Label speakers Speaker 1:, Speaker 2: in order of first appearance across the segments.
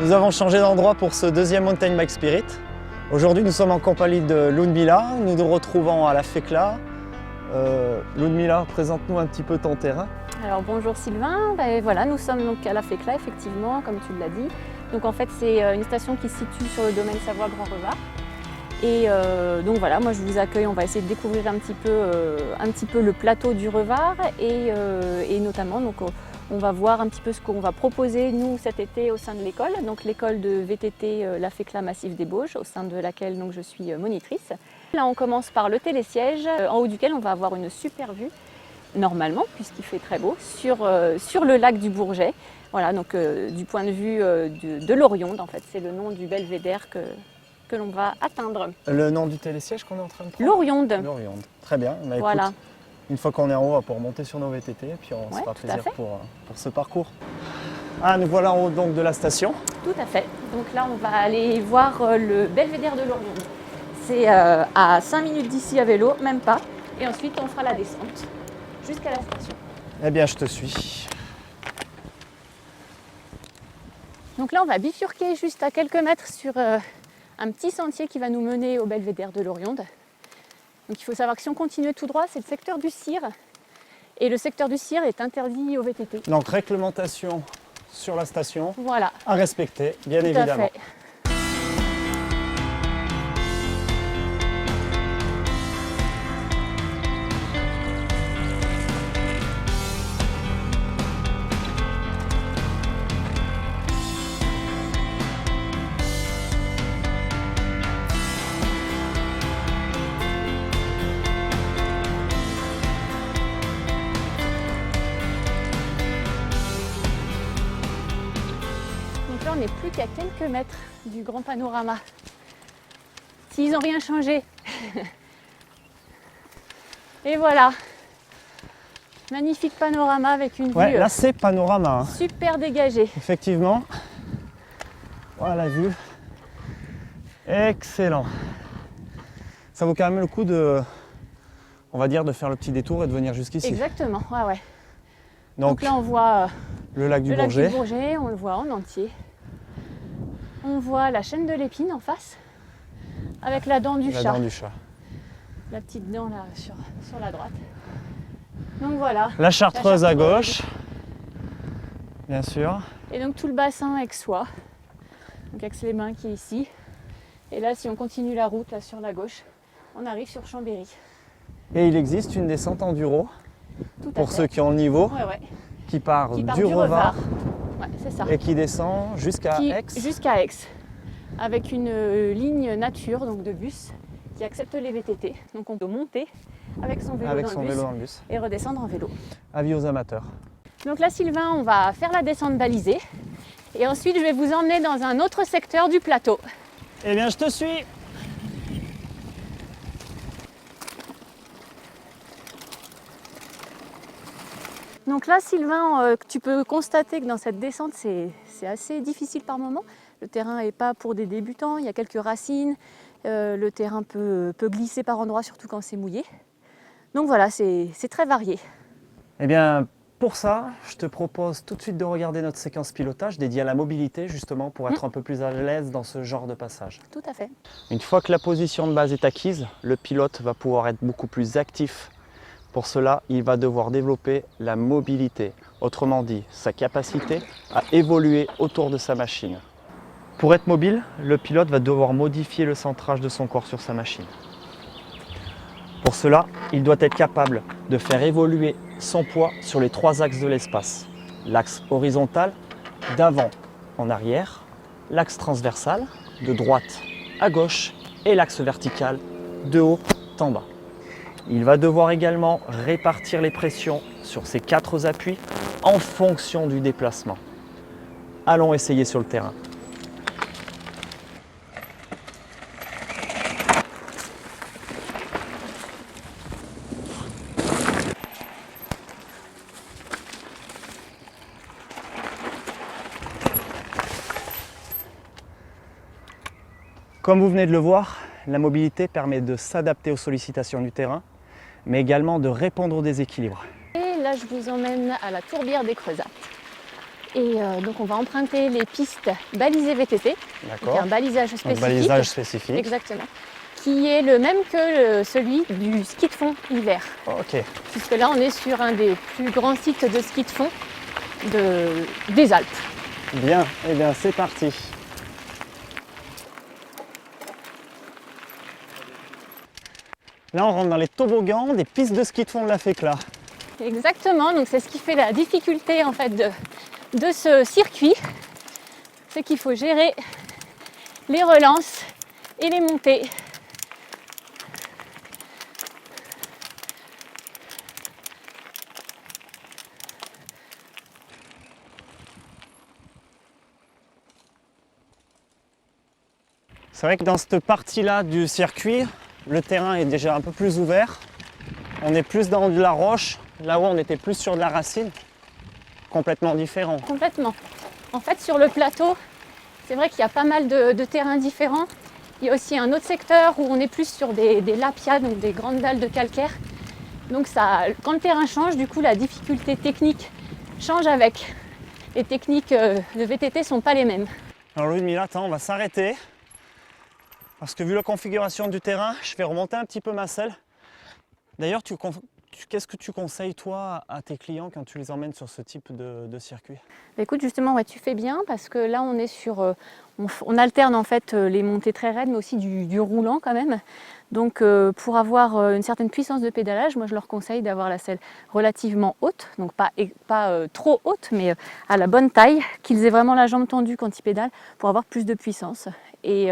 Speaker 1: Nous avons changé d'endroit pour ce deuxième Mountain Bike Spirit. Aujourd'hui, nous sommes en compagnie de Ludmila. Nous nous retrouvons à la FECLA. Ludmila, présente-nous un petit peu ton terrain.
Speaker 2: Alors bonjour Sylvain, voilà, nous sommes donc à la FECLA effectivement, comme tu l'as dit. Donc en fait c'est une station qui se situe sur le domaine Savoie Grand Revard. Et donc voilà, moi je vous accueille, on va essayer de découvrir un petit peu le plateau du Revard et notamment donc, on va voir un petit peu ce qu'on va proposer nous cet été au sein de l'école, donc l'école de VTT la FECLA Massif des Bauges, au sein de laquelle donc, je suis monitrice. Là on commence par le télésiège, en haut duquel on va avoir une super vue, normalement, puisqu'il fait très beau, sur le lac du Bourget. Voilà, donc du point de vue de l'Orionde, en fait, c'est le nom du belvédère que l'on va atteindre.
Speaker 1: Le nom du télésiège qu'on est en train de prendre?
Speaker 2: L'Orionde.
Speaker 1: L'Orionde. Très bien. Bah,
Speaker 2: voilà.
Speaker 1: Écoute, une fois qu'on est en haut, on va pouvoir monter sur nos VTT et puis on se fera plaisir pour ce parcours. Ah, nous voilà en haut donc de la station.
Speaker 2: Tout à fait. Donc là, on va aller voir le belvédère de l'Orionde. C'est à 5 minutes d'ici à vélo, même pas. Et ensuite, on fera la descente jusqu'à la station.
Speaker 1: Eh bien, je te suis.
Speaker 2: Donc là, on va bifurquer juste à quelques mètres sur un petit sentier qui va nous mener au belvédère de l'Orionde. Donc il faut savoir que si on continue tout droit, c'est le secteur du CIR. Et le secteur du CIR est interdit au VTT.
Speaker 1: Donc réglementation sur la station
Speaker 2: voilà.
Speaker 1: À respecter, bien
Speaker 2: tout
Speaker 1: évidemment.
Speaker 2: À fait. Donc là, on n'est plus qu'à quelques mètres du grand panorama. S'ils n'ont rien changé. Et voilà. Magnifique panorama avec une vue
Speaker 1: là, c'est panorama. Hein.
Speaker 2: Super dégagée.
Speaker 1: Effectivement. Voilà la vue. Excellent. Ça vaut quand même le coup de, on va dire, de faire le petit détour et de venir jusqu'ici.
Speaker 2: Exactement, ouais.
Speaker 1: Donc
Speaker 2: là, on voit
Speaker 1: le lac du
Speaker 2: Bourget, on le voit en entier. On voit la chaîne de l'Épine en face, avec la dent du chat.
Speaker 1: La dent du chat.
Speaker 2: La petite dent là sur la droite. Donc voilà.
Speaker 1: La Chartreuse à gauche, bien sûr.
Speaker 2: Et donc tout le bassin aixois, donc Aix-les-Bains qui est ici. Et là, si on continue la route là sur la gauche, on arrive sur Chambéry.
Speaker 1: Et il existe une descente enduro pour
Speaker 2: fait.
Speaker 1: Ceux qui ont le niveau,
Speaker 2: ouais.
Speaker 1: qui part du Revard.
Speaker 2: Ouais, c'est ça.
Speaker 1: Et qui descend jusqu'à Aix.
Speaker 2: Jusqu'à Aix, avec une ligne nature donc de bus qui accepte les VTT. Donc on peut monter avec son vélo, dans le bus et redescendre en vélo.
Speaker 1: Avis aux amateurs.
Speaker 2: Donc là, Sylvain, on va faire la descente balisée. Et ensuite, je vais vous emmener dans un autre secteur du plateau.
Speaker 1: Eh bien, je te suis.
Speaker 2: Donc là, Sylvain, tu peux constater que dans cette descente, c'est assez difficile par moment. Le terrain n'est pas pour des débutants, il y a quelques racines. Le terrain peut glisser par endroits, surtout quand c'est mouillé. Donc voilà, c'est très varié.
Speaker 1: Eh bien, pour ça, je te propose tout de suite de regarder notre séquence pilotage dédiée à la mobilité, justement, pour être un peu plus à l'aise dans ce genre de passage.
Speaker 2: Tout à fait.
Speaker 1: Une fois que la position de base est acquise, le pilote va pouvoir être beaucoup plus actif. Pour cela, il va devoir développer la mobilité, autrement dit, sa capacité à évoluer autour de sa machine. Pour être mobile, le pilote va devoir modifier le centrage de son corps sur sa machine. Pour cela, il doit être capable de faire évoluer son poids sur les 3 axes de l'espace. L'axe horizontal, d'avant en arrière, l'axe transversal, de droite à gauche, et l'axe vertical, de haut en bas. Il va devoir également répartir les pressions sur ces 4 appuis en fonction du déplacement. Allons essayer sur le terrain. Comme vous venez de le voir, la mobilité permet de s'adapter aux sollicitations du terrain, mais également de répondre aux déséquilibres.
Speaker 2: Et là, je vous emmène à la tourbière des Creusates. Et donc on va emprunter les pistes balisées VTT, donc
Speaker 1: D'accord.
Speaker 2: un balisage
Speaker 1: Donc,
Speaker 2: spécifique.
Speaker 1: balisage spécifique.
Speaker 2: Exactement. Qui est le même que celui du ski de fond hiver.
Speaker 1: Ok.
Speaker 2: Puisque là on est sur un des plus grands sites de ski de fond des Alpes.
Speaker 1: Bien, eh bien c'est parti. Là on rentre dans les toboggans des pistes de ski de fond de la Fécla.
Speaker 2: Exactement, donc c'est ce qui fait la difficulté en fait de ce circuit, c'est qu'il faut gérer les relances et les montées.
Speaker 1: C'est vrai que dans cette partie-là du circuit, le terrain est déjà un peu plus ouvert. On est plus dans de la roche, là où on était plus sur de la racine. Complètement différent.
Speaker 2: Complètement. En fait, sur le plateau, c'est vrai qu'il y a pas mal de terrains différents. Il y a aussi un autre secteur où on est plus sur des lapias, donc des grandes dalles de calcaire. Donc ça, quand le terrain change, du coup, la difficulté technique change avec. Les techniques de VTT ne sont pas les mêmes.
Speaker 1: Alors Louis-Mille, attends, on va s'arrêter. Parce que vu la configuration du terrain, je vais remonter un petit peu ma selle. D'ailleurs, qu'est-ce que tu conseilles toi à tes clients quand tu les emmènes sur ce type de circuit?
Speaker 2: Écoute, justement, ouais, tu fais bien parce que là, on est sur, on alterne en fait les montées très raides, mais aussi du roulant quand même. Donc, pour avoir une certaine puissance de pédalage, moi, je leur conseille d'avoir la selle relativement haute, donc pas trop haute, mais à la bonne taille, qu'ils aient vraiment la jambe tendue quand ils pédalent pour avoir plus de puissance. Et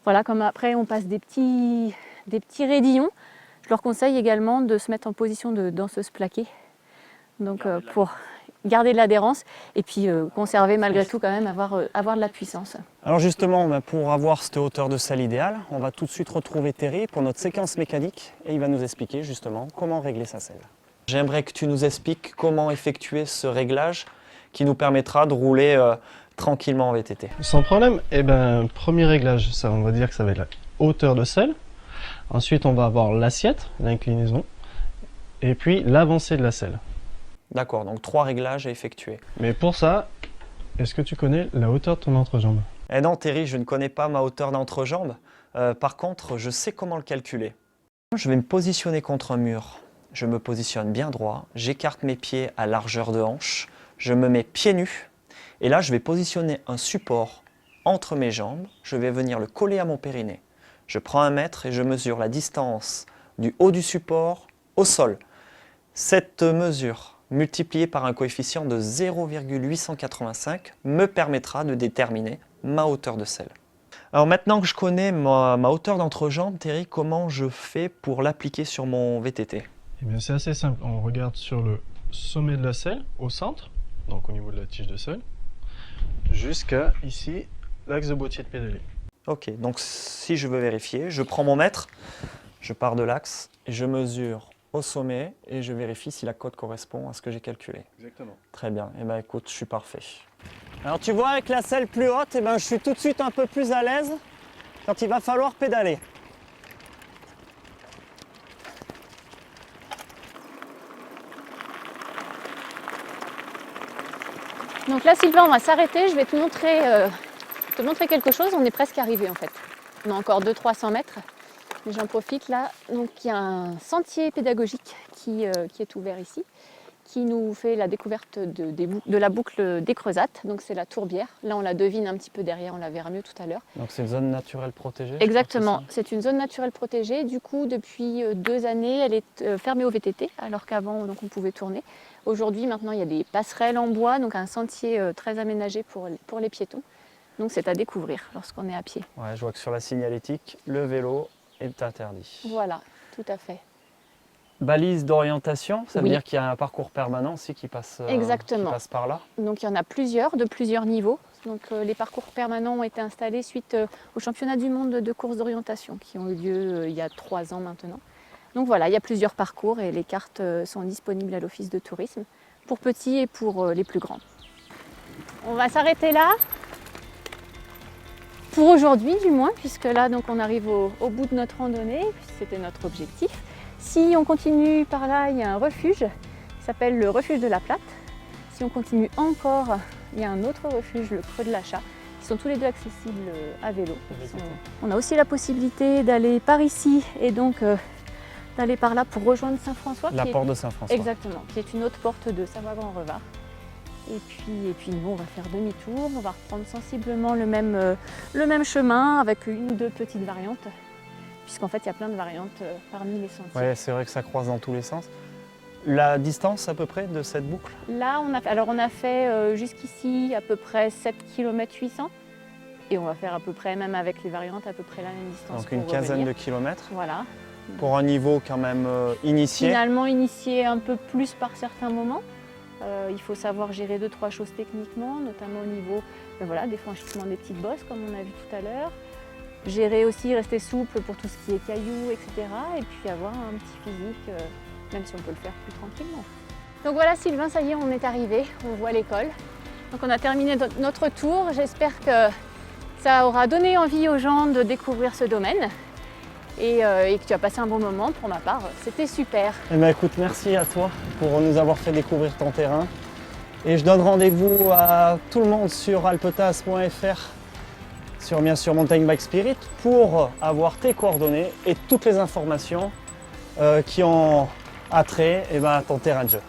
Speaker 2: voilà, comme après, on passe des petits raidillons. Je leur conseille également de se mettre en position de danseuse plaquée, donc pour garder de l'adhérence et puis conserver malgré tout quand même avoir de la puissance.
Speaker 1: Alors justement, pour avoir cette hauteur de selle idéale, on va tout de suite retrouver Terry pour notre séquence mécanique et il va nous expliquer justement comment régler sa selle. J'aimerais que tu nous expliques comment effectuer ce réglage qui nous permettra de rouler tranquillement en VTT.
Speaker 3: Sans problème. Eh ben, premier réglage, ça, on va dire que ça va être la hauteur de selle. Ensuite, on va avoir l'assiette, l'inclinaison, et puis l'avancée de la selle.
Speaker 1: D'accord, donc 3 réglages à effectuer.
Speaker 3: Mais pour ça, est-ce que tu connais la hauteur de ton entrejambe?
Speaker 1: Eh non, Terry, je ne connais pas ma hauteur d'entrejambe. Par contre, je sais comment le calculer. Je vais me positionner contre un mur. Je me positionne bien droit, j'écarte mes pieds à largeur de hanche, je me mets pieds nus, et là, je vais positionner un support entre mes jambes. Je vais venir le coller à mon périnée. Je prends 1 mètre et je mesure la distance du haut du support au sol. Cette mesure, multipliée par un coefficient de 0,885, me permettra de déterminer ma hauteur de selle. Alors maintenant que je connais ma hauteur d'entrejambe, Terry, comment je fais pour l'appliquer sur mon VTT?
Speaker 3: Eh bien, c'est assez simple. On regarde sur le sommet de la selle, au centre, donc au niveau de la tige de selle, jusqu'à ici, l'axe de boîtier de pédalier.
Speaker 1: Ok, donc si je veux vérifier, je prends mon mètre, je pars de l'axe et je mesure au sommet et je vérifie si la cote correspond à ce que j'ai calculé.
Speaker 3: Exactement.
Speaker 1: Très bien, et bien écoute, je suis parfait. Alors tu vois, avec la selle plus haute, je suis tout de suite un peu plus à l'aise quand il va falloir pédaler.
Speaker 2: Donc là, Sylvain, on va s'arrêter. Je vais te montrer quelque chose. On est presque arrivé en fait. On a encore 200-300 mètres. Mais j'en profite là. Donc il y a un sentier pédagogique qui est ouvert ici, qui nous fait la découverte de la boucle des Creusates. Donc c'est la tourbière. Là, on la devine un petit peu derrière. On la verra mieux tout à l'heure.
Speaker 1: Donc c'est une zone naturelle protégée?
Speaker 2: Exactement. C'est une zone naturelle protégée. Du coup, depuis 2 années, elle est fermée au VTT, alors qu'avant, donc on pouvait tourner. Aujourd'hui, maintenant, il y a des passerelles en bois, donc un sentier très aménagé pour les piétons. Donc c'est à découvrir lorsqu'on est à pied.
Speaker 1: Ouais, je vois que sur la signalétique, le vélo est interdit.
Speaker 2: Voilà, tout à fait.
Speaker 1: Balise d'orientation, ça veut
Speaker 2: Oui.
Speaker 1: dire qu'il y a un parcours permanent aussi qui passe par là?
Speaker 2: Donc il y en a plusieurs, de plusieurs niveaux. Donc les parcours permanents ont été installés suite au championnat du monde de course d'orientation qui ont eu lieu il y a 3 ans maintenant. Donc voilà, il y a plusieurs parcours et les cartes sont disponibles à l'office de tourisme pour petits et pour les plus grands. On va s'arrêter là, pour aujourd'hui du moins, puisque là donc on arrive au bout de notre randonnée, c'était notre objectif. Si on continue par là, il y a un refuge qui s'appelle le refuge de la Platte. Si on continue encore il y a un autre refuge, le Creux de l'Achat, qui sont tous les deux accessibles à vélo. On a aussi la possibilité d'aller par ici et donc d'aller par là pour rejoindre Saint-François.
Speaker 1: La porte de Saint-François.
Speaker 2: Exactement, qui est une autre porte de Savoie-Grand-Revard. Et puis nous, on va faire demi-tour, on va reprendre sensiblement le même chemin avec une ou deux petites variantes, puisqu'en fait, il y a plein de variantes parmi les sentiers.
Speaker 1: Ouais, c'est vrai que ça croise dans tous les sens. La distance à peu près de cette boucle?
Speaker 2: Là, on a fait jusqu'ici à peu près 7 km 800 et on va faire à peu près, même avec les variantes, à peu près la même distance.
Speaker 1: Donc une quinzaine de kilomètres.
Speaker 2: Voilà.
Speaker 1: Pour un niveau quand même initié.
Speaker 2: Finalement initié un peu plus par certains moments. Il faut savoir gérer 2-3 choses techniquement, notamment au niveau des franchissements des petites bosses comme on a vu tout à l'heure. Gérer aussi, rester souple pour tout ce qui est cailloux, etc. Et puis avoir un petit physique, même si on peut le faire plus tranquillement. Donc voilà Sylvain, ça y est, on est arrivé, on voit l'école. Donc on a terminé notre tour, j'espère que ça aura donné envie aux gens de découvrir ce domaine. Et que tu as passé un bon moment. Pour ma part, c'était super.
Speaker 1: Eh bien, écoute, merci à toi pour nous avoir fait découvrir ton terrain. Et je donne rendez-vous à tout le monde sur alpetas.fr, sur bien sûr Mountain Bike Spirit, pour avoir tes coordonnées et toutes les informations qui ont attrait à ton terrain de jeu.